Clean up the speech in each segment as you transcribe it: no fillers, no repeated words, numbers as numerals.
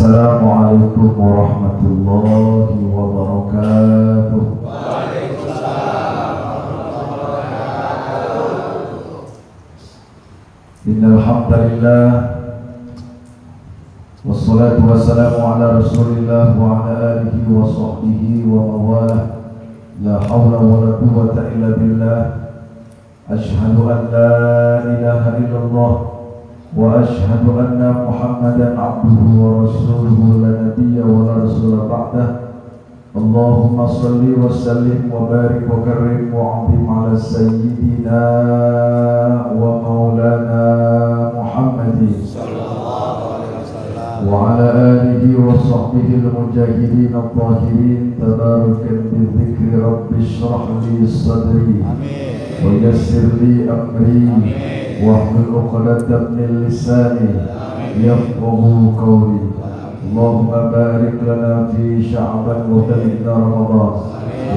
Assalamualaikum warahmatullahi wabarakatuh. Innal hamdalillah wassalatu wassalamu ala Rasulillah wa ala alihi wa sahbihi wa mawalah. La haula wa la quwwata illa billah. Ashhadu an la ilaha illallah wa ashhadu anna Muhammadan abduhu wa rasuluhu la nabiyya wa la rasula ba'dah. Allahumma salli wa sallim wa barik wa karrim wa azim ala sayyidina wa maulana Muhammadin wa ala alihi wa sahbihi al-mujahidin al-tahirin. Tabarakan bi-dhikri rabbi shrah li sadri wa yassir li amri wahlul 'uqdatam min lisani yafqahu qawli. Allahumma barik lana fi Sya'ban wa balighna Ramadan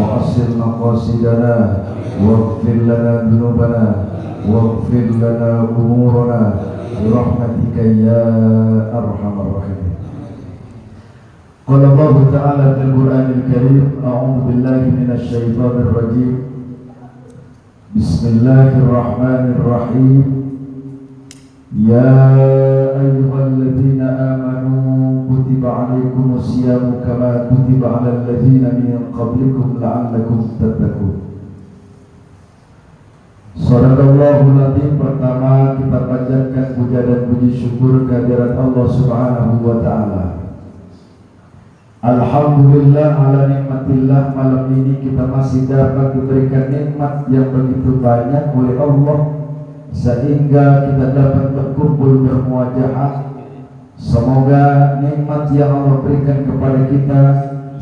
wa hasil maqasidana waghfir lana dhunubana waghfir lana umurana bi rahmatika ya arhamar rahimin. Qala Allah ta'ala fil Qur'anil Karim, a'udzu billahi minasy syaithanir rajim. Bismillahirrahmanirrahim. Ya ayyuhalladzina amanu kutiba alaikumus siyamu kama kutiba alal ladzina min qablikum la'allakum tattaqun. Shadaqallahul adzim. Pertama kita panjatkan puja dan puji syukur kehadirat Allah Subhanahu wa taala. Alhamdulillah ala nikmatillah. Malam ini kita masih dapat diberikan nikmat yang begitu banyak oleh Allah sehingga kita dapat berkumpul bermuajahah. Semoga nikmat yang Allah berikan kepada kita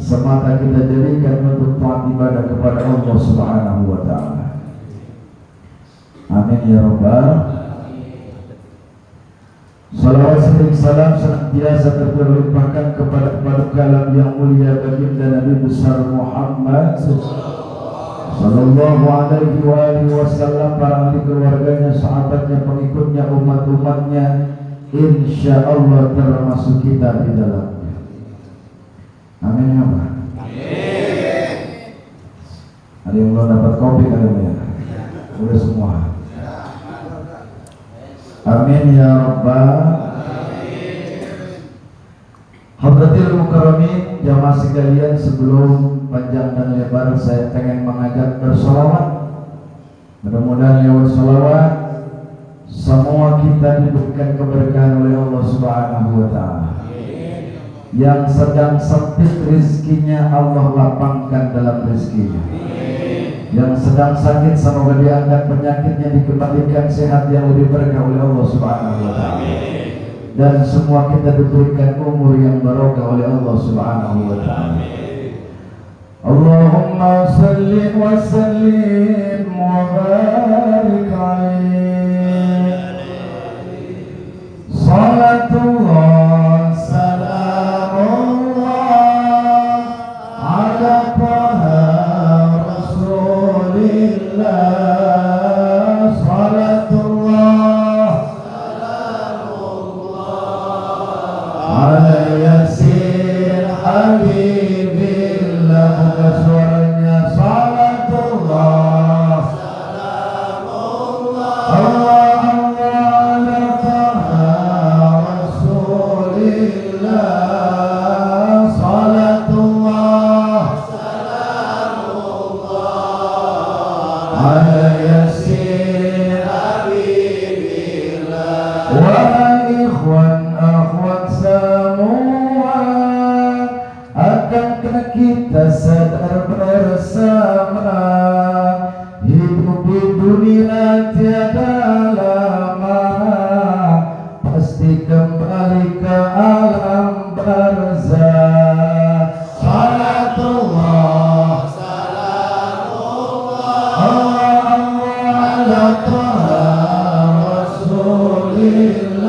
semata kita jadikan untuk taat ibadah kepada Allah Subhanahu wa taala. Amin ya rabbal. Salawat serta salam senantiasa terlimpahkan kepada paduka yang mulia baginda Nabi besar Muhammad sallallahu alaihi wa alihi wasallam, para ahli keluarganya, sahabatnya, pengikutnya, umat-umatnya, insyaallah termasuk kita di dalamnya. Amin ya Allah. Amin. Ada yang belum dapat kopi kali ya? Udah semua. Amin ya rabbal. Hadratil mukarramin, jamaah sekalian, sebelum panjang dan lebar saya pengen mengajak bersolawat. Mudah-mudahan lewat solawat semua kita diberikan keberkahan oleh Allah Subhanahu wa taala. Yang sedang sempit rezekinya Allah lapangkan dalam rezekinya. Yang sedang sakit semoga diangkat penyakitnya, dikembalikan sehat yang lebih berkah oleh Allah Subhanahu wa taala. Dan semua kita diberikan umur yang barokah oleh Allah Subhanahu wa taala. Allahumma salli wa sallim wa barik alaihi. Salatullah salamullah ala taha rasulillah. Salatullah salamullah ala yasir habibillah. Buka suaranya. Salatullah salamullah Allah ala taha rasulillah. Salatullah salamullah ala yasir habibillah. Wa ikhwan akhwat semua, akankah kita sadar bersama, hidup di dunia tiada lama, pasti kembali ke alam barzakh. Salatullah salamullah Allah ala taha rasulillah.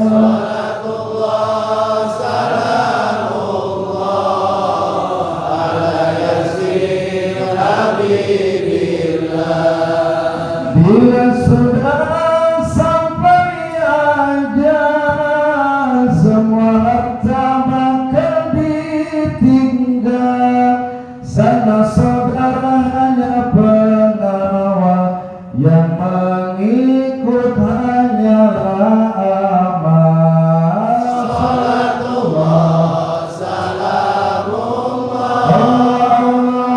Salatullah salamullah ala yasir habibillah. Bila sudah sampai ajal semua saudara hanya pengawal, yang mengikut hanyalah amal. Salatullah salamullah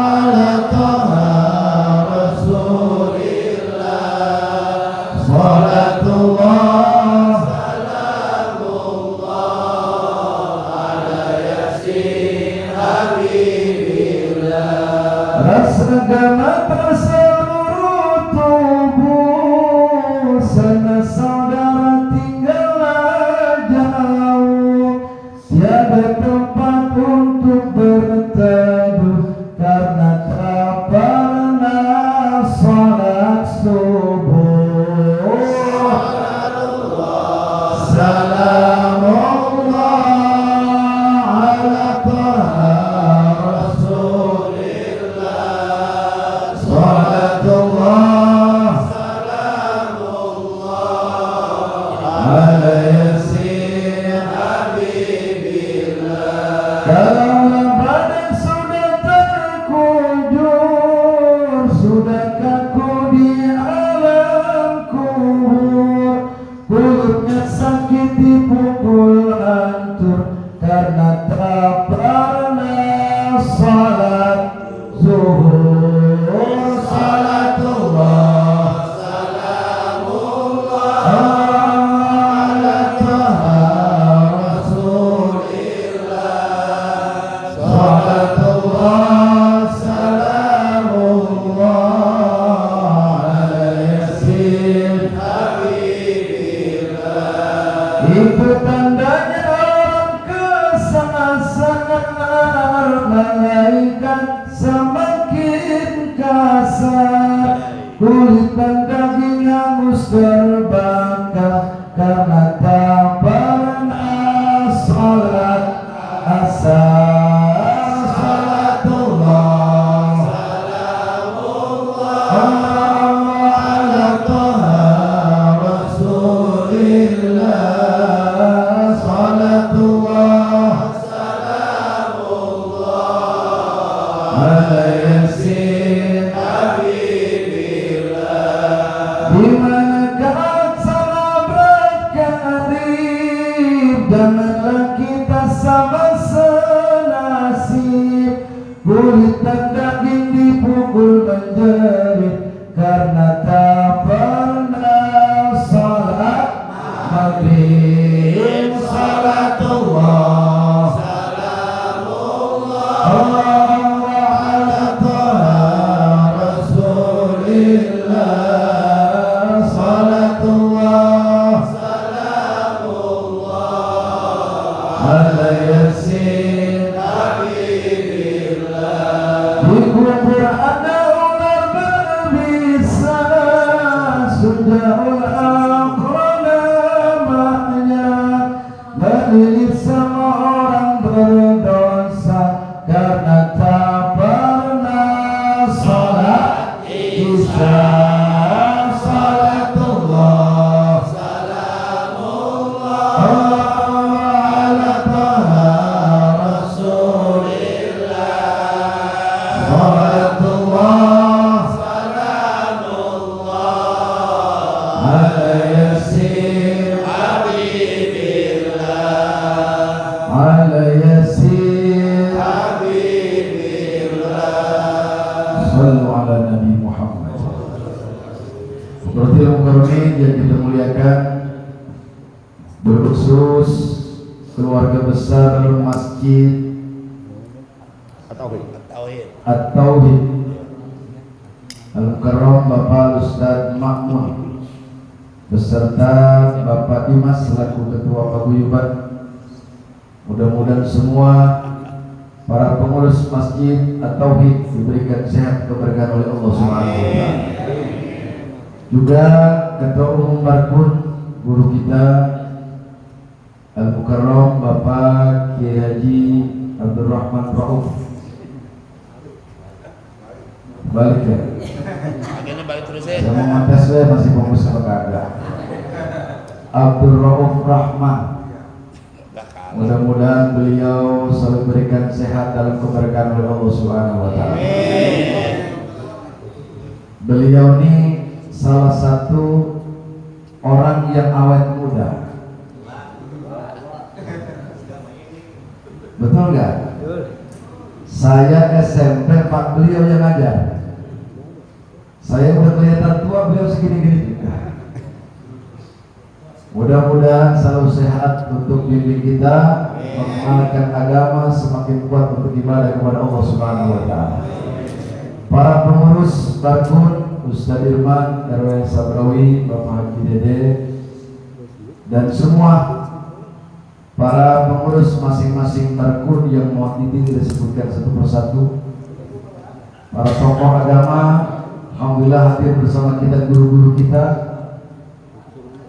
ala Taha Rasulillah. Salatullah salamullah ala Yasin Habibillah. Rasa gemetar seluruh tubuh, sana saudara tinggallah jauh, tiada tempat untuk berteduh karena tak pernah salat subuh. Salamullah ala Taha Rasulillah. Salatullah salamullah ala Yasin Habibillah. Kalau badan sudah terkujur, sudah kaku di alam kubur, kulitnya sakit dipukul hancur karena tak pernah salat zuhur. Salatullah salamullah ala Taha Rasulillah. Salatullah salamullah ala Yasin Habibillah. Itu tandanya orang kesasar, malaikat semakin kasar, kulit dan daging hangus terbakar karena tak pernah salat asar. Salatullah salamullah ala Taha Rasulillah. Salatullah salamullah ala Yasin Habibillah. Di manakah sahabat karib, janganlah kita sama senasib, kulit dan daging dipukul menjerit karena tak pernah salat maghrib. Salatullah salamullah ala Taha Rasulillah. Salatullah salamullah ala Yasin Habibillah. Di kubur ada ular berbisa, Sundaul Aqra namanya, melilit semua orang berdosa karena tak pernah salat isya. Salatullah salamullah ala Taha Rasulillah. Salatullah salamullah ala Yasin Habibillah. Ala Yasin Habibillah. Sallu ala Nabi Muhammad. Seperti Mukarramin yang kita muliakan, berkhusus keluarga besar Masjid At-Tauhid Al-Mukarram Bapak Ustaz Makmun beserta Bapak Dimas selaku Ketua Paguyuban. Mudah-mudahan semua para pengurus Masjid At-Tauhid diberikan sehat keberkahan oleh Allah Subhanahu wa taala. Juga Ketua Umum Barkun, guru kita Al-Mukarram Bapak Kiai Haji Abdurrahman Rauf. Balik ya. Akhirnya balik terus ya. Saya mau ngetes saya masih fokus apa kagak. Abdul Rauf Rahman. Mudah-mudahan beliau selalu berikan sehat dalam keberkahan oleh Allah Subhanahu wa taala. Beliau ini salah satu orang yang awet muda. Betul nggak? Saya SMP Pak beliau yang ngajar. Saya udah kelihatan tua, beliau segini-gini juga. Mudah-mudahan selalu sehat untuk bimbing kita mengamalkan agama, semakin kuat untuk ibadah kepada Allah Subhanahu wa taala. Para pengurus Barkun, Ustaz Irman, RW Sabrawi, Bapak Haji Dede, dan semua para pengurus masing-masing Barkun yang mau disebutkan satu persatu. Para tokoh agama, alhamdulillah hadir bersama kita, guru-guru kita.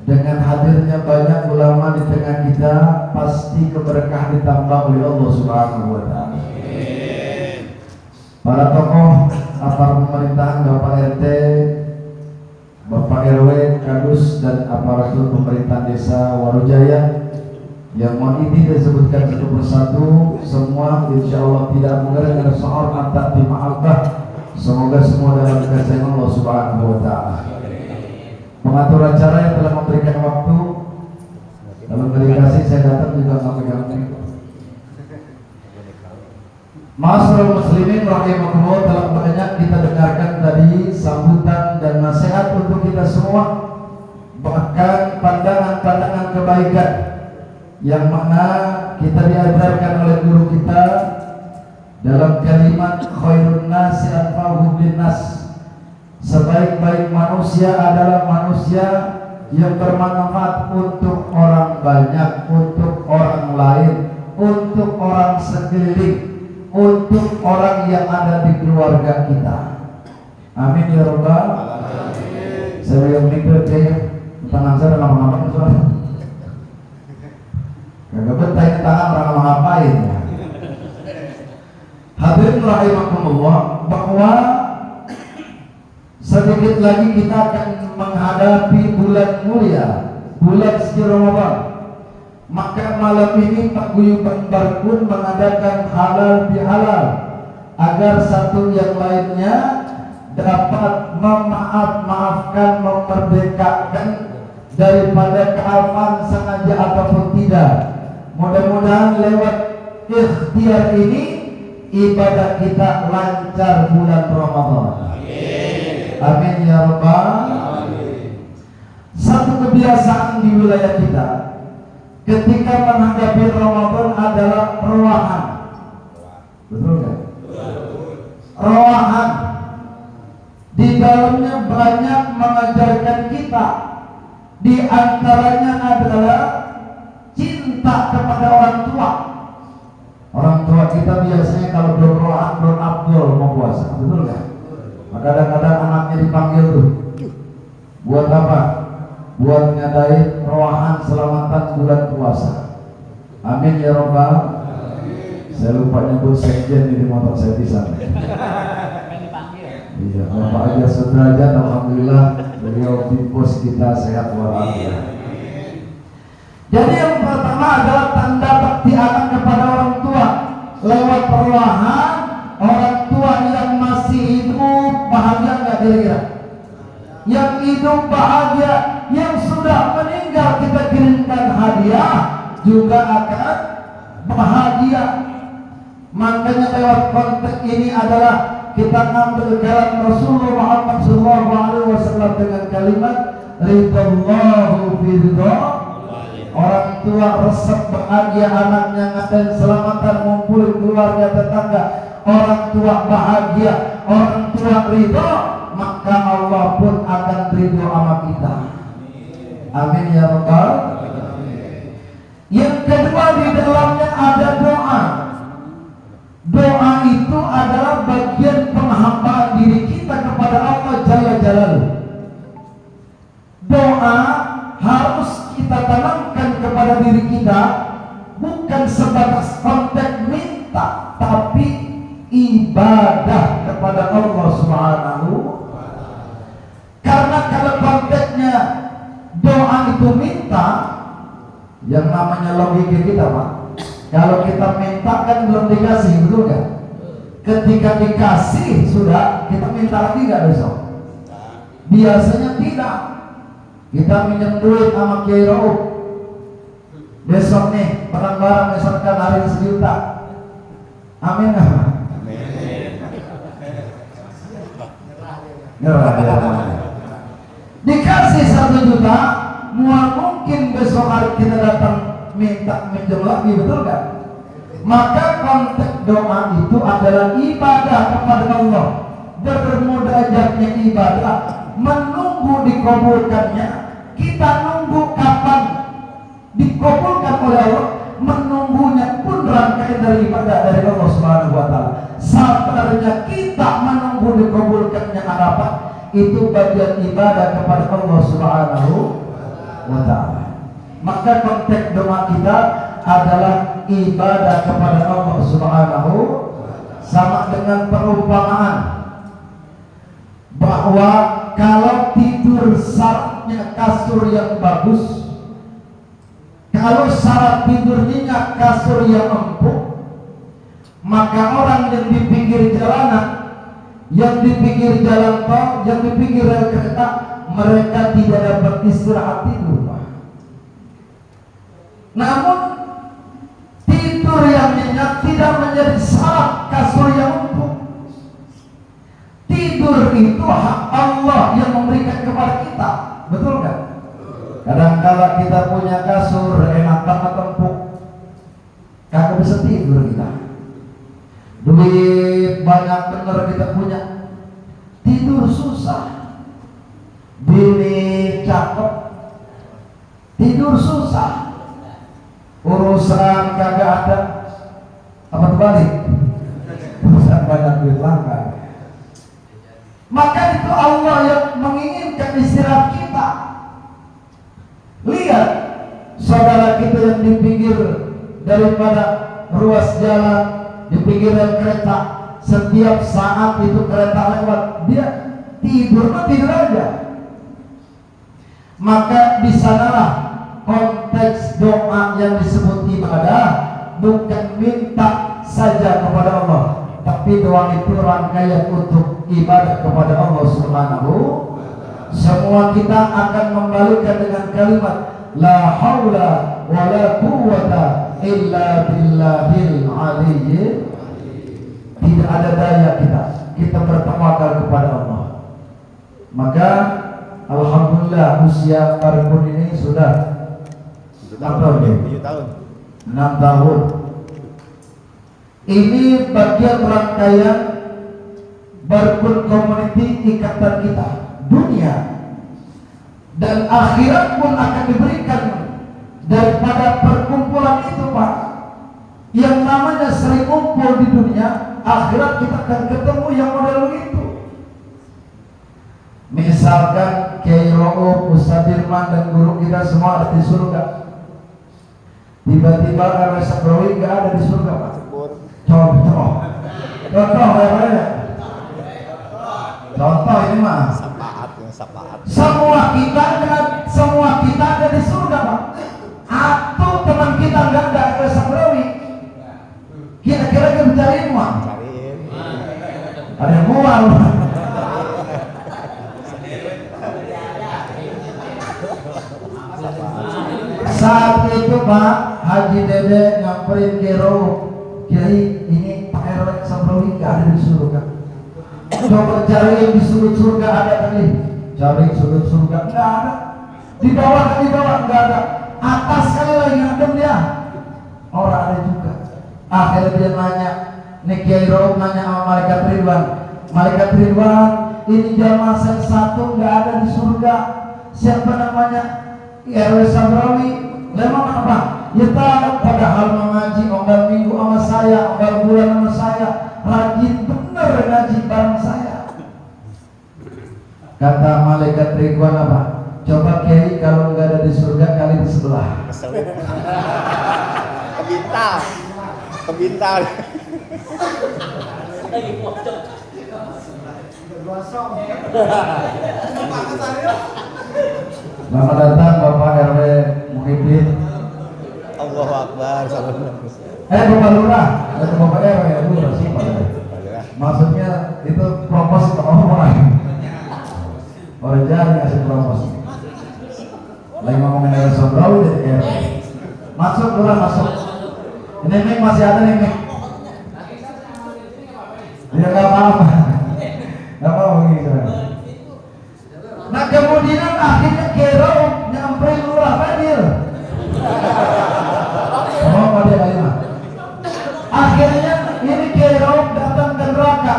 Dengan hadirnya banyak ulama di tengah kita, pasti keberkahan ditambah oleh Allah Subhanahu wa taala. Para tokoh aparat pemerintahan, Bapak RT, Bapak RW, Kadus, dan aparatur pemerintahan desa Warujaya yang mau ini disebutkan satu persatu, semua insya Allah tidak mengenai soal antar di ma'abah. Semoga semua dalam kasih Allah Subhanahu wa taala. Pengatur acara yang telah memberikan waktu dalam dedikasi, saya datang juga nggak pegang mikrofon. Ma'asyiral muslimin rahimakumullah, telah banyak kita dengarkan tadi sambutan dan nasihat untuk kita semua, bahkan pandangan-pandangan kebaikan yang mana kita diajarkan oleh guru kita dalam kalimat khairun nasi anfa'uhum linnas. Sebaik-baik manusia adalah manusia yang bermanfaat untuk orang banyak, untuk orang lain, untuk orang sekeliling, untuk orang yang ada di keluarga kita. Amin ya rabbal alamin. Saya yang mikir tangan saya lama-lama soalnya kagak betah ini tangan orang ngapain ya. Hadirin rahimakumullah, bahwa sedikit lagi kita akan menghadapi bulan mulia, bulan suci Ramadan. Maka malam ini Pak Guyuban Barkun mengadakan halal bihalal agar satu yang lainnya dapat memaafkan, memerdekakan daripada kealpaan sengaja ataupun tidak. Mudah-mudahan lewat ikhtiar ini ibadah kita lancar bulan Ramadan. Amin ya rabbal alamin. Satu kebiasaan di wilayah kita ketika menghadapi Ramadan adalah rowahan. Betul nggak? Rowahan di dalamnya banyak mengajarkan kita. Di antaranya adalah cinta kepada orang tua. Orang tua kita biasanya kalau belum rowahan belum afdol mau puasa, betul nggak? Kadang-kadang anaknya dipanggil tuh, buat apa? Buat ngadain rowahan selamatan bulan puasa. Amin ya rabbal alamin. Saya lupa nyebut sekjen di motor saya bisa. Iya, Bapak aja sederajat, alhamdulillah beliau di pos kita sehat walafiat. Jadi yang pertama adalah tanda bakti anak kepada orang tua lewat perlahan. Orang tua yang masih hidup bahagia nggak kira-kira? Yang hidup bahagia, yang sudah meninggal kita kirimkan hadiah juga akan bahagia. Makanya lewat konteks ini adalah kita ngambil kalam Rasulullah Muhammad SAW dengan kalimat ridallahu firda. Orang tua resep bahagia anaknya ngadain selamatan, ngumpulin keluarga tetangga. Orang tua bahagia, orang tua ridho, maka Allah pun akan ridho sama kita. Amin ya rabbal alamin. Yang kedua, di dalamnya ada doa. Doa itu adalah bagian penghambaan diri kita kepada Allah Jalla Jalaluhu. Doa harus kita tanamkan kepada diri kita, bukan sebatas konteks minta, tapi ibadah kepada Allah Subhanahu. Karena kalau konteksnya doa itu minta, yang namanya logika kita Pak, Kalau kita minta kan belum dikasih, betul nggak? Ketika dikasih sudah, kita minta lagi nggak besok? Biasanya tidak. Kita minjem duit sama Kiai Rauf. Besok nih barang-barang misalkan hari 1 juta. Amin nggak? Amin. Dikasih 1 juta, mual mungkin besok hari kita datang minta minjem lagi, betul nggak? Maka konteks doa itu adalah ibadah kepada Allah. Bermudahnya ibadah, menunggu dikabulkannya. Kita nunggu kapan dikabulkan oleh Allah, menunggunya pun rangkaian dari ibadah dari Allah Subhanahu wa taala. Sabarnya kita menunggu dikabulkannya harapan, itu bagian ibadah kepada Allah Subhanahu wa taala. Maka konteks doa kita adalah ibadah kepada Allah Subhanahu, sama dengan perumpamaan bahwa kalau tidur syaratnya kasur yang bagus, kalau syarat tidurnya kasur yang empuk, maka orang yang di pinggir jalanan, yang di pinggir jalan tol, yang di pinggir rel kereta, mereka tidak dapat istirahat tidur. Namun tidur yang nyenyak tidak menjadi syarat kasur yang empuk. Tidur itu hak Allah yang memberikan kepada kita, betul kan? Kadang-kala kita punya kasur enak banget empuk, kagak bisa tidur kita. Duit banyak bener kita punya, tidur susah. Bini cakep, tidur susah. Urusan kagak ada, apa terbalik? Urusan banyak duit langka. Maka itu Allah yang menginginkan istirahat kita. Lihat saudara kita yang di pinggir daripada ruas jalan, di pinggir rel kereta, setiap saat itu kereta lewat, dia tidur aja. Maka di sanalah konteks doa yang disebut ibadah, bukan minta saja kepada Allah, tapi doa itu rangkaian untuk ibadah kepada Allah Subhanahu. Semua kita akan membalikkan dengan kalimat la haula wala quwwata illa billahil aliyyil. Tidak ada daya kita bertawakal kepada Allah. Maka alhamdulillah usia Paripun ini sudah 7 tahun. 6 tahun. Ini bagian rangkaian Paripun Community, ikatan kita dunia dan akhirat pun akan diberikan daripada perkumpulan itu, Pak. Yang namanya sering kumpul di dunia, akhirat kita akan ketemu yang model itu. Misalkan Kiai Rauf, Ustaz Dirman dan guru kita semua ada di surga. Tiba-tiba RW Sabrawi nggak ada di surga, Pak. Contoh ya. Contoh ini mah. Semua kita ada di surga, Pak. Atau teman kita nggak ada RW Sabrawi. Kira-kira kita cariin uang. Ada yang mual. Saat itu Pak Haji Dede nyamperin Kero, Kiai ini Pak RW Sabrawi nggak ada di surga. Coba cari di sudut surga ada kali. Cari sudut surga nggak ada. Di bawah nggak ada. Atas kali lagi ngadem dia. Orang ada juga. Akhirnya dia nanya, nih Kiai Rauf nanya sama Malaikat Ridwan. Malaikat Ridwan, ini jamaah yang satu nggak ada di surga. Siapa namanya? RW Sabrawi. Memang apa? Ya tahu, padahal mengaji onggal minggu sama saya, onggal bulan sama saya, rajin bener ngaji bareng saya. Kata Malaikat Ridwan apa? Coba Kiai kalau nggak ada di surga kali di sebelah. Kebintar. Selamat datang Bapak RW Muhyiddin. Allahu Akbar. Bapak Lurah, atau Bapak RW ya Lurah sumpah. Maksudnya itu propos ke orang jari ngasih propos. Lagi ngomongin RW Sobrawi dari RW. Masuk Lurah masuk. Ini mic masih ada nih mic. Ya nggak apa-apa. Nggak apa-apa gitu. Nah kemudian akhirnya Kero nyamperin Lurah Fadil. Oh dia lagi mah. Akhirnya ini Kero datang ke neraka.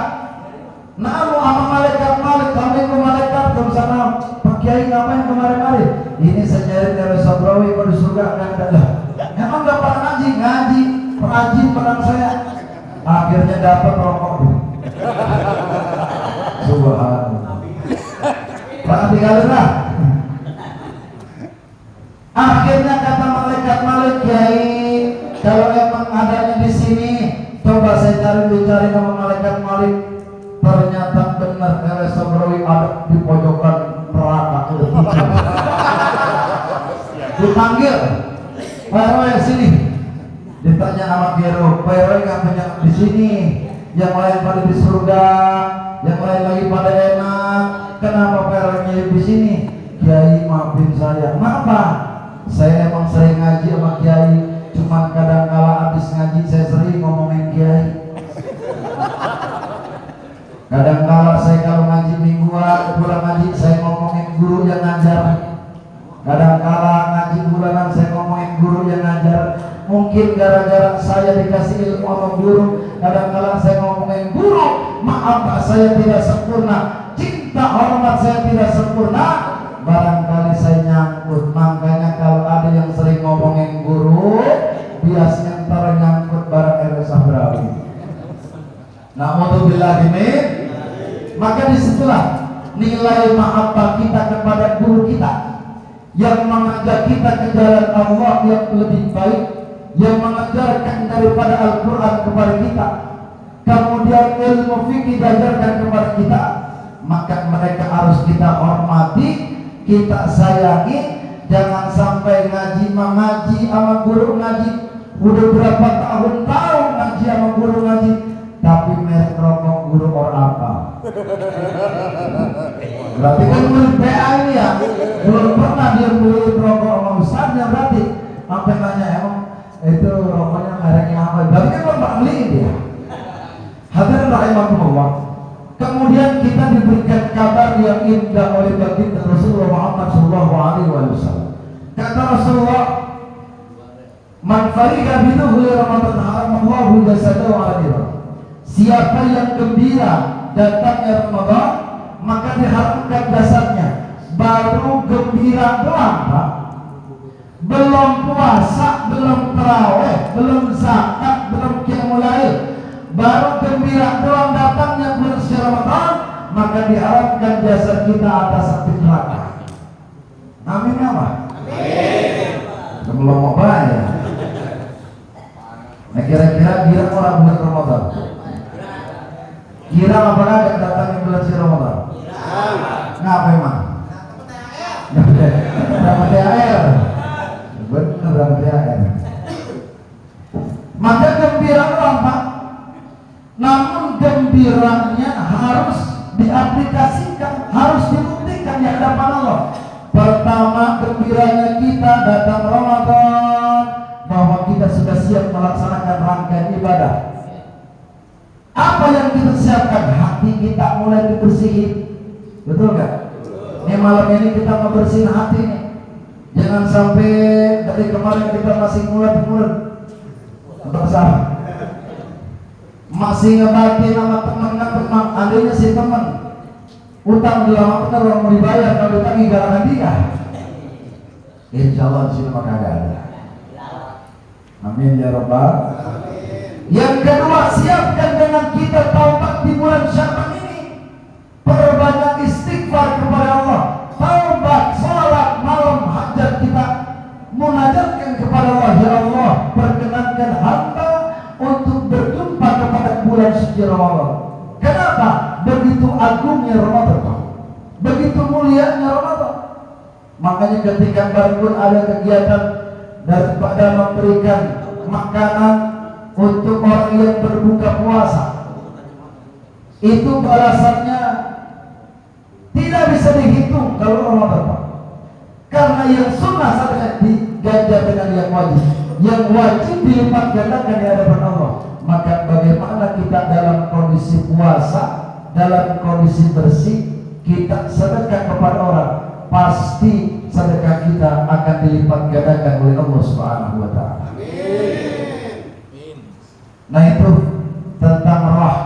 Namu sama malaikat malaikat bersama Pak Kiai ngapain kemarin-kemarin? Ini saya nyari dari Sobrawi kalau di surga akan ada. Emang nggak pernah ngaji perajin pedang saya. Akhirnya dapat rokok. Subhanallah. Berarti kali lah. Akhirnya kata malaikat Kiai, kalau emang adanya di sini, coba saya cari nama malaikat Malik. Ternyata benar RW Sobrawi ada di pojokan neraka. Dipanggil, Pak RW sini. Ditanya sama Kero, Pak RW nggak punya di sini, yang lain pada di surga, yang lain lagi pada enak. Kenapa Pak RW nyelip di sini? Kiai maafin saya. Kenapa? Saya emang sering ngaji sama Kiai, cuman kadang kala habis ngaji saya sering ngomongin Kiai. Kadang kala saya kalau ngaji mingguan, pulang ngaji saya ngomongin guru yang ngajar. Kadang kala ngaji bulanan saya ngomongin guru yang ngajar. Mungkin gara-gara saya dikasih ilmu sama guru, kadang kala saya ngomongin guru, maaf Pak saya tidak sempurna, cinta hormat saya tidak sempurna. Barangkali saya nyangkut. Makanya kalau ada yang sering ngomongin guru, biasanya ntar nyangkut barang RW Sobrawi. Na'udzubillah ini. Maka disitulah nilai mahabbah kita kepada guru kita yang mengajak kita ke jalan Allah yang lebih baik, yang mengajarkan daripada Al-Quran kepada kita, kemudian ilmu fikih diajarkan kepada kita. Maka mereka harus kita hormati, kita sayangi. Jangan sampai ngaji sama guru ngaji udah berapa tahun ngaji sama guru ngaji, tapi merek rokok guru apa? Berarti kan murid PA ini ya, belum pernah dia beli rokok sama ustaznya. Berarti sampai nanya emang itu rokoknya mereknya apa? Berarti kan bapak beliin dia. Hadirin rahimahumullah. Kemudian kita diberikan kabar yang indah oleh baginda Rasulullah Muhammad SAW. Kata Rasulullah, "Man fariga biduhuli Ramadan haramallahu jasadahu ala." Siapa yang gembira datangnya Ramadan, maka diharamkan jasadnya. Baru gembira doang, Pak. Belum puasa, belum tarawih, belum zakat, belum qiyamul lail. Baru gembira doang datangnya bulan suci Ramadan, maka diharamkan jasad kita atas api neraka. Amin ya, Pak? Amin. Belum mau bayar. Nah kira-kira orang bulan Ramadan. Kira apakah akan datangnya bulan suci Ramadan? Ngapa emang? Dapat THR. Benar dapat THR. Maka gembira doang, Pak. Namun gembiranya harus diaplikasikan, harus dibuktikan di hadapan Allah. Pertama, gembiranya kita datang Ramadan, bahwa kita sudah siap melaksanakan rangkaian ibadah. Apa yang kita siapkan? Hati kita mulai dibersihin. Betul gak? Ini malam ini kita ngebersihin hati nih. Jangan sampai dari kemarin kita masih mulut-mulut bersama, masih ngebatin sama teman-teman. Adanya si teman utang udah lama bener orang mau dibayar, kalau ditagih garangan dia. Insya Allah di sini maka ada. Amin ya Rabbal. Yang kedua, siapkan dengan kita taubat di bulan Sya'ban ini. Perbanyak istighfar kepada Allah. Taubat, salat malam, hajat kita munajatkan kepada Allah. Ya Allah, perkenankan hamba untuk berjumpa kepada bulan suci Ramadan. Kenapa? Begitu agungnya Ramadan, begitu mulianya Ramadan. Makanya ketika baru ada kegiatan daripada memberikan makanan, untuk orang yang berbuka puasa itu balasannya tidak bisa dihitung kalau Ramadan, Pak. Karena yang sunnah saja diganjar dengan yang wajib. Yang wajib dilipat gandakan di hadapan Allah. Maka bagaimana kita dalam kondisi puasa, dalam kondisi bersih, kita sedekah kepada orang, pasti sedekah kita akan dilipat gandakan oleh Allah Subhanahu wa taala. Amin. Nah, itu tentang roh.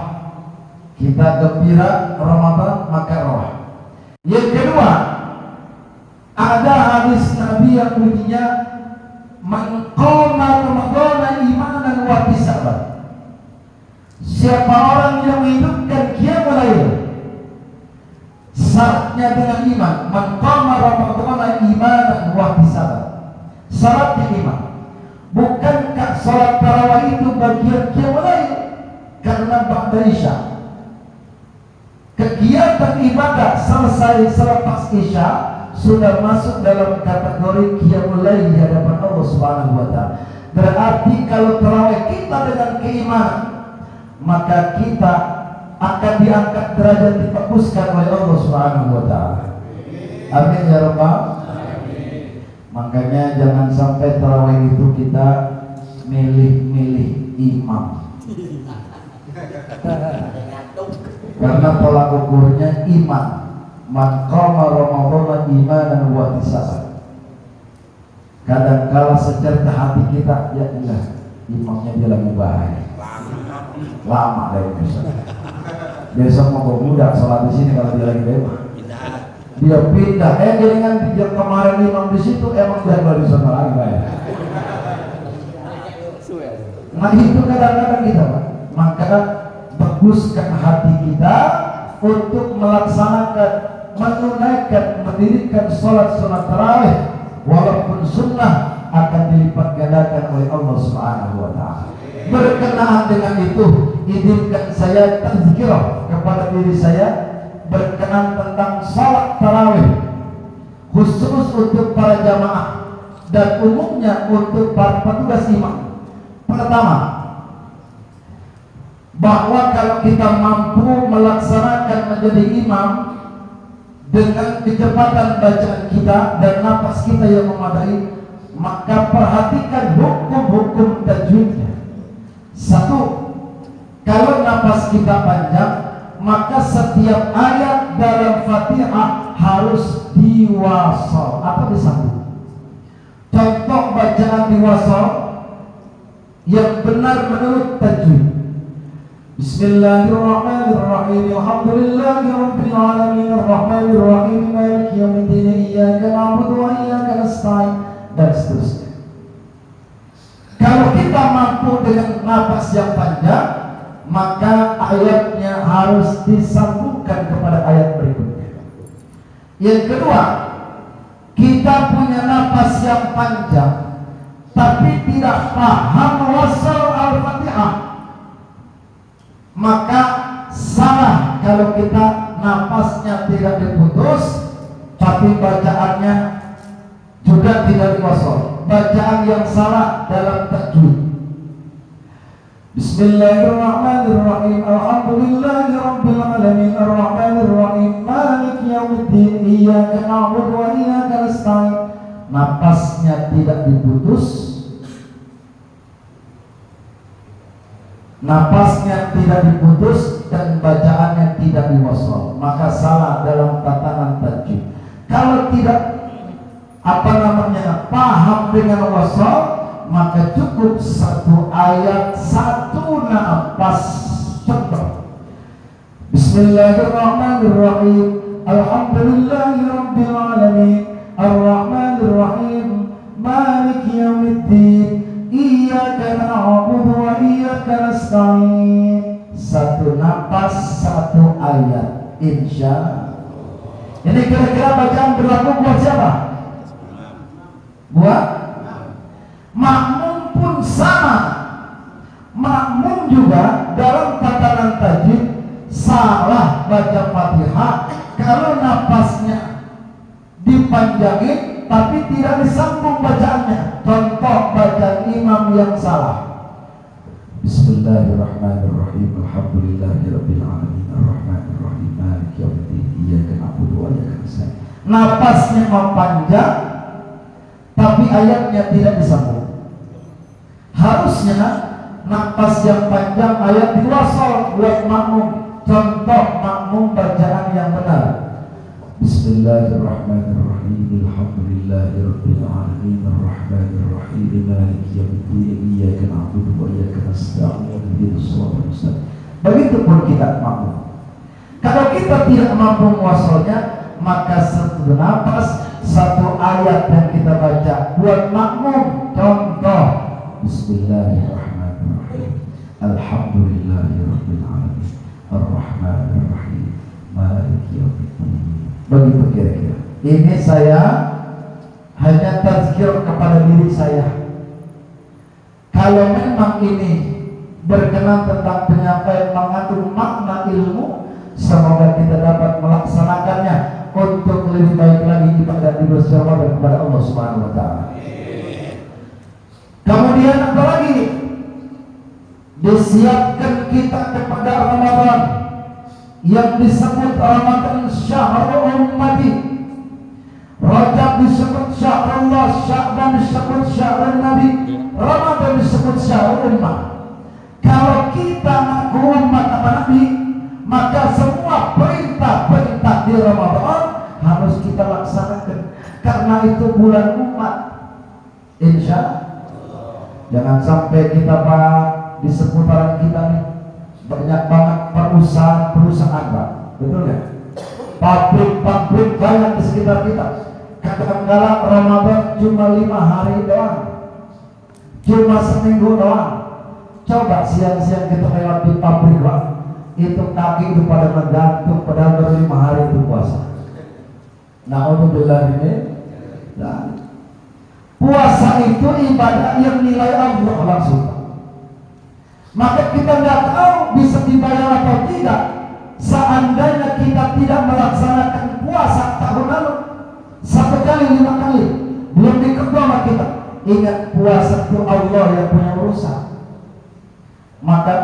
Kita gembira Ramadan maka roh. Yang kedua, ada hadis Nabi yang bunyinya man qama Ramadhana imanan wa ihtisaban. Siapa orang yang menghidupkan qiyamul lail, syaratnya dengan iman. Man qama Ramadhana imanan wa ihtisaban. Syaratnya iman. Bukankah salat tarawih itu bagian qiyamul lail? Karena ba'da isya. Kegiatan ibadah selesai selepas isya sudah masuk dalam kategori qiyamul lail di hadapan Allah Subhanahu wa taala. Berarti kalau tarawih kita dengan keimanan, maka kita akan diangkat derajat, dibaguskan oleh Allah Subhanahu wa taala. Amin ya rabbal alamin. Makanya jangan sampai tarawih itu kita milih-milih imam. Karena tolak ukurnya iman. Man qama Ramadhana imanan wa ihtisaban. Kadang-kala secerca hati kita, ya enggak, imamnya dia lagi bahaya. Lama dari besok. Besok mau budak sholat di sini kalau dia lagi bebas. Dia pindah. Jaringan dia kemarin imam di situ, emang dia baru di sana lagi bahaya. Nah itu kadang-kadang kita, Pak. Maka baguskan hati kita untuk melaksanakan, menunaikan, mendirikan sholat sunat tarawih, walaupun sunnah akan dilipat gandakan oleh Allah Subhanahu wa taala. Berkenaan dengan itu, izinkan saya tazkirah kepada diri saya berkenaan tentang sholat tarawih, khusus untuk para jamaah dan umumnya untuk para petugas imam. Pertama, bahwa kalau kita mampu melaksanakan menjadi imam dengan kecepatan bacaan kita dan nafas kita yang memadai, maka perhatikan hukum-hukum tajwidnya. Satu, kalau nafas kita panjang, maka setiap ayat dalam Fatihah harus diwasal atau disambung. Contoh bacaan diwasal yang benar menurut tajwid: Bismillahirrahmanirrahim. Alhamdulillahi rabbil alamin arrahmanir rahim maliki yaumiddin iyyaka na'budu wa iyyaka nasta'in, dan seterusnya. Kalau kita mampu dengan nafas yang panjang, maka ayatnya harus disambungkan kepada ayat berikutnya. Yang kedua, kita punya nafas yang panjang tapi tidak paham wasal al-Fatihah, maka salah kalau kita nafasnya tidak diputus tapi bacaannya juga tidak diwasal. Bacaan yang salah dalam tajwid: Bismillahirrahmanirrahim. Alhamdulillahi rabbil alamin arrahmanir rahim maliki yaumiddin iyyaka na'budu wa iyyaka nasta'in. Nafasnya tidak diputus, nafasnya tidak diputus dan bacaannya tidak diwasal, maka salah dalam tatanan tajwid. Kalau tidak paham dengan wasal, maka cukup satu ayat, satu nafas. Contoh: Bismillahirrahmanirrahim. Alhamdulillahi rabbil alamin arrahmanir rahim maliki yaumiddin iyyaka na'budu wa iyyaka nasta'in. Satu nafas, satu ayat, insya Allah. Ini kira-kira bacaan berlaku buat siapa? Buat makmum pun sama. Makmum juga dalam tatanan tajwid salah baca Fatihah kalau nafasnya dipanjangin tapi tidak disambung bacaannya. Contoh bacaan imam yang salah: Bismillahirrahmanirrahim. Alhamdulillahirabbil alamin arrahmanir rahim maliki yaumiddin iyyaka na'budu wa iyyaka nasta'in. Napasnya panjang tapi ayatnya tidak disambung. Harusnya napas yang panjang ayat diwasal buat makmum. Contoh makmum bacaan yang benar. Bismillahirrahmanirrahim. Alhamdulillahirabbil alamin arrahmanir rahim maliki yaumiddin iyyaka na'budu wa iyyaka nasta'in ihdinas shiratal mustaqim. Begitupun kita makmum. Kalau kita tidak mampu mewasalnya, maka satu napas, satu ayat yang kita baca buat makmum. Contoh Bismillahirrahmanirrahim. Alhamdulillahirabbil alamin arrahmanir rahim maliki yaumiddin. Begitu kira-kira. Ini saya hanya tazkir kepada diri saya. Kalau memang ini berkenan tentang penyampaian mengandung makna ilmu, semoga kita dapat melaksanakannya untuk lebih baik lagi ibadah di bulan Ramadan kepada Allah Subhanahu wa taala. Kemudian apa lagi? Disiapkan kita kepada Ramadan yang disebut Ramadan Syahrul Ummati. Rajab disebut Syahrullah, Sya'ban disebut Syahrul Nabi, Ramadan disebut Syahrul Ummah. Kalau kita mengaku umat Nabi, maka semua perintah-perintah di Ramadan harus kita laksanakan, karena itu bulan umat. Insya Allah. Jangan sampai kita di seputaran kita nih banyak banget perusahaan, Pak. Betul ya? Pabrik-pabrik banyak di sekitar kita. Kadang-kadang Ramadan cuma 5 hari doang, cuma seminggu doang. Coba siang-siang kita lewat di pabrik, Pak, itu kaki itu pada menggantung, padahal baru 5 hari itu puasa. Na'udzubillah ini. Nah, puasa itu ibadah yang nilai Allah langsung. Maka kita nggak tahu bisa dibayar atau tidak seandainya kita tidak melaksanakan puasa tahun lalu 1 kali 5 kali belum dikebawa kita. Ingat, puasa itu Allah yang punya urusan. Maka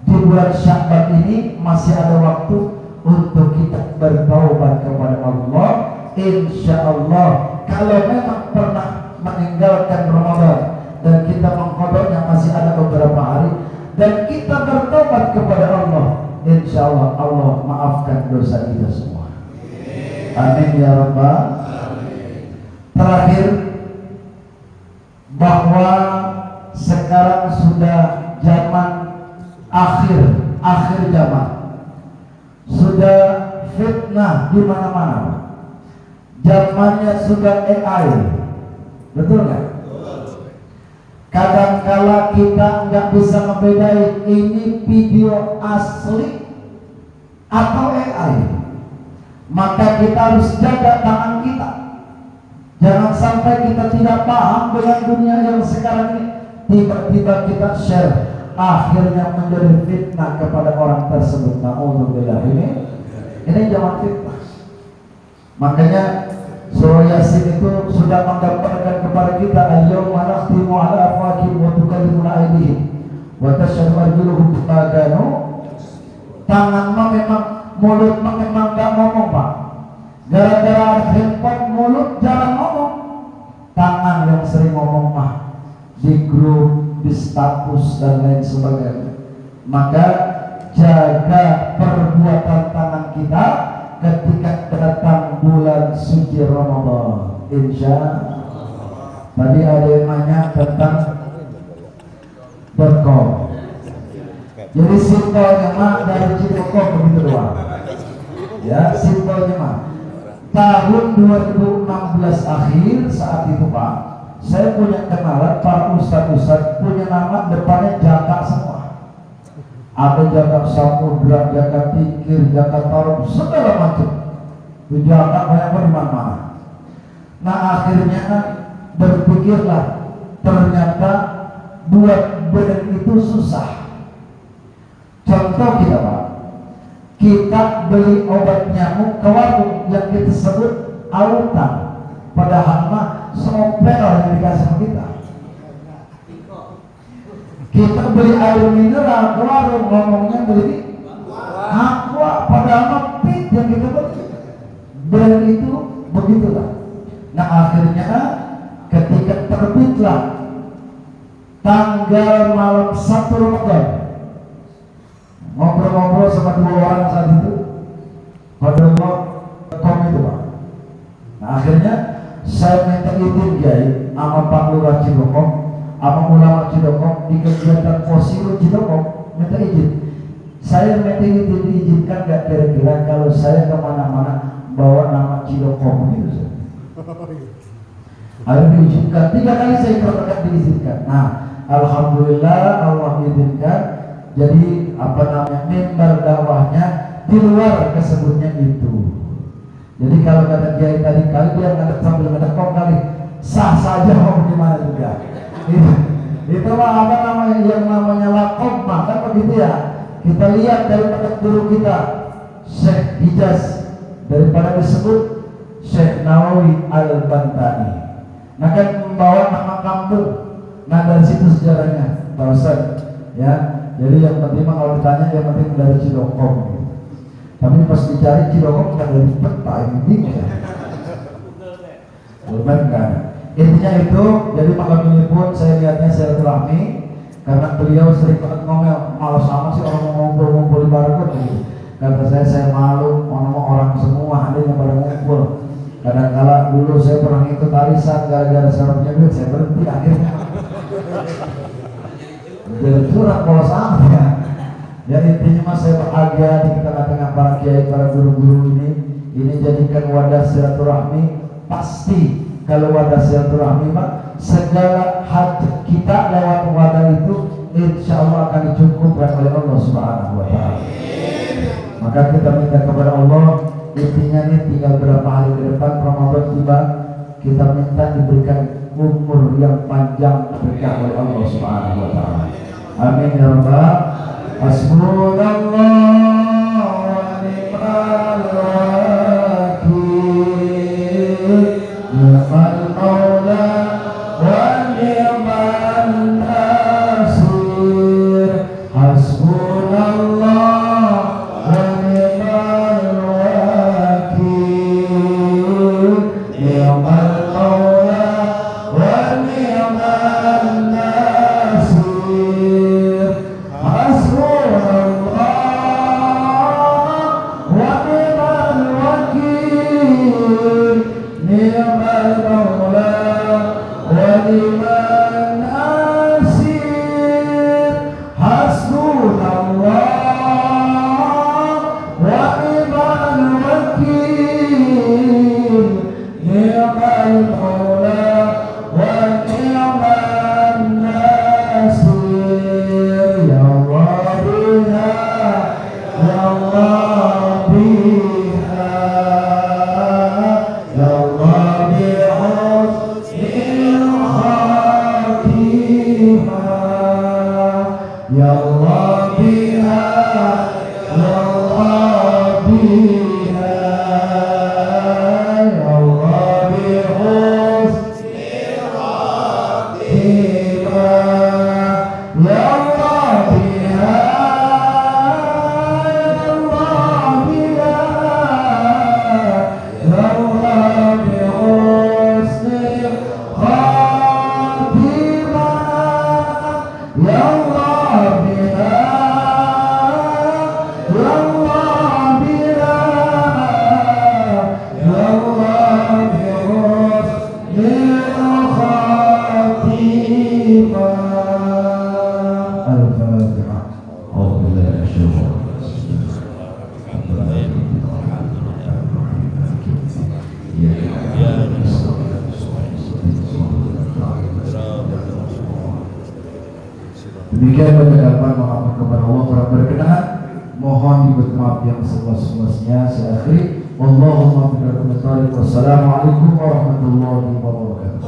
di bulan Sya'ban ini masih ada waktu untuk kita bertaubat kepada Allah. Insya Allah, kalau memang pernah meninggalkan Ramadan dan kita mengkodoknya masih ada beberapa hari dan kita bertobat kepada Allah, insya Allah Allah maafkan dosa kita semua. Amin ya Rabbal. Terakhir, bahwa sekarang sudah zaman akhir zaman, sudah fitnah di mana-mana. Zamannya sudah AI, betul nggak? Kadangkala kita nggak bisa membedain ini video asli atau AI. Maka kita harus jaga tangan kita. Jangan sampai kita tidak paham dengan dunia yang sekarang ini, tiba-tiba kita share, akhirnya menjadi fitnah kepada orang tersebut. Na'udzubillah, ini zaman fitnah. Makanya surah Yasin itu sudah menggambarkan kepada kita, al-yawma nakhtimu ala afwahihim wa tukallimuna aydihim wa tashhadu arjuluhum bima kanu. Tangan memang, mulut memang gak ngomong, Pak. Gara-gara handphone mulut jarang ngomong. Tangan yang sering ngomong mah di grup, di status dan lain sebagainya. Maka jaga perbuatan tangan kita ketika datang bulan suci Ramadan. Insya Allah. Tadi ada yang nanya tentang .com. Jadi simpelnya mah dari Cibokok begitu doang. Ya, simpelnya mah. Tahun 2016 akhir saat itu, Pak, saya punya kenalan para ustadz punya nama depannya Jaka semua. Ada Jaka Samudra, Jaka Tikir, Jaka Tarum, segala macam. Jaka banyak di mana-mana. Nah, akhirnya berpikirlah, ternyata buat benar itu susah. Contoh kita, Pak, kita beli obat nyamuk ke warung yang kita sebut autan, padahal mah sopel yang dikasih sama kita. Kita beli air mineral ke warung, ngomongnya beli aqua, padahal pit yang kita beli. Brand itu begitulah. Nah akhirnya ketika terbitlah tanggal malam 1 Ramadan, ngobrol-ngobrol sama 2 orang saat itu pada kom itu Pak. Nah akhirnya saya minta izin Kiai sama Pak Lurah Cidokom, sama ulama Cidokom di kegiatan Posiro Cidokom, minta izin. Saya minta izin, diizinkan gak kira-kira kalau saya kemana-mana bawa nama Cidokom gitu. Akhirnya diizinkan, 3 kali saya pernah diizinkan. Nah alhamdulillah Allah izinkan. Jadi mimbar dakwahnya di luar kesebutnya itu. Jadi kalau kata Kiai tadi kali dia ngadep sambil ngedekok kali sah saja mau gimana juga. Itu mah yang namanya lakob mah kan begitu ya. Kita lihat daripada guru kita Syekh Hijaz, daripada disebut Syekh Nawawi Al-Bantani. Nah kan membawa nama kampung. Nah dari situ sejarahnya Pak Ustaz ya. Jadi yang penting kalau ditanya yang penting dari Cidokom. Tapi pas dicari Cidokom kan dari peta ini bingung. Benar kan? Intinya itu. Jadi malam ini pun saya lihatnya silaturahmi karena beliau sering banget ngomel, malas sama sih orang mau ngumpul-ngumpul di barakot gitu. Kata saya malu, orang semua ada yang pada ngumpul. Kadang-kala dulu saya pernah ikut arisan gara-gara saya punya duit, saya berhenti akhirnya. Jadi curang kalau sama ya. Jadi intinya mas saya bahagia di tengah-tengah para kiai, para guru-guru ini. Ini jadikan wadah silaturahmi. Pasti kalau wadah silaturahmi Pak, segala hajat kita lewat wadah itu insya Allah akan dicukupkan oleh Allah Subhanahu wa Ta'ala. Maka kita minta kepada Allah, intinya nih tinggal berapa hari ke depan Ramadan tiba, kita minta diberikan umur yang panjang berkah oleh Allah Subhanahu wa Ta'ala. Amin ya rabbal. Hasbunallah wa ni'mal wakil, ni'mal maula wa ni'mal nasir. Hasbunallah wa ni'mal wakil, ni'mal maula wa ni'mal nasir. Hasbunallah wa ni'mal wakil, ni'mal maula wa ni'mal nasir. Hasbunallah wa ni'mal wakil, ni'mal maula wa ni'mal nasir. Ya Allah biha, ya Allah biha, ya Allah bihusnil khatimah. Ya Allah biha, ya Allah biha, ya Allah bihusnil khatimah. Ya Allah biha, ya Allah biha, ya Allah bihusnil khatimah. Ya Allah biha, ya Allah biha, ya Allah bihusnil khatimah. Al-Fatihah. Alhamdulillah. Demikian pendapat mohon kepada Allah kurang berkenan, mohon diberi maaf yang seluas-luasnya. Saya akhiri, Allahumma billahi. Wassalamualaikum warahmatullahi wabarakatuh.